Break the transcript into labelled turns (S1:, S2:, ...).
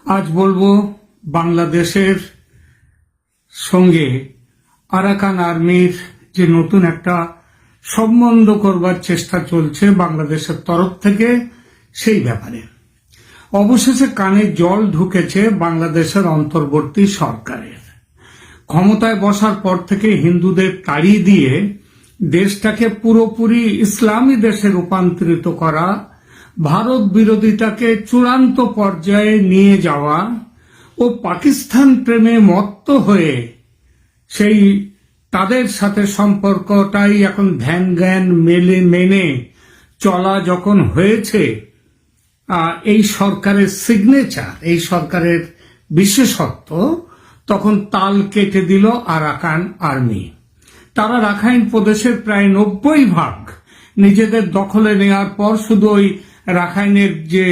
S1: আজ বলবো বাংলাদেশের সঙ্গে আরাকান আর্মির যে নতুন একটা সম্বন্ধ করবার চেষ্টা চলছে বাংলাদেশের তরফ থেকে, সেই ব্যাপারে অবশেষে কানে জল ঢুকেছে বাংলাদেশের অন্তর্বর্তী সরকারের। ক্ষমতায় বসার পর থেকে হিন্দুদের তাড়িয়ে দিয়ে দেশটাকে পুরোপুরি ইসলামী দেশে রূপান্তরিত করা, ভারত বিরোধিতাকে চূড়ান্ত পর্যায়ে নিয়ে যাওয়া ও পাকিস্তান প্রেমে মত্ত হয়ে সেই তাদের সাথে সম্পর্কটাই এখন ধ্যান জ্ঞান মেনে চলা যখন হয়েছে, এই সরকারের সিগনেচার, এই সরকারের বিশেষত্ব, তখন তাল কেটে দিল আরাকান আর্মি। তারা রাখাইন প্রদেশের প্রায় 90% নিজেদের দখলে নেওয়ার পর শুধু ওই রাখাইনের যে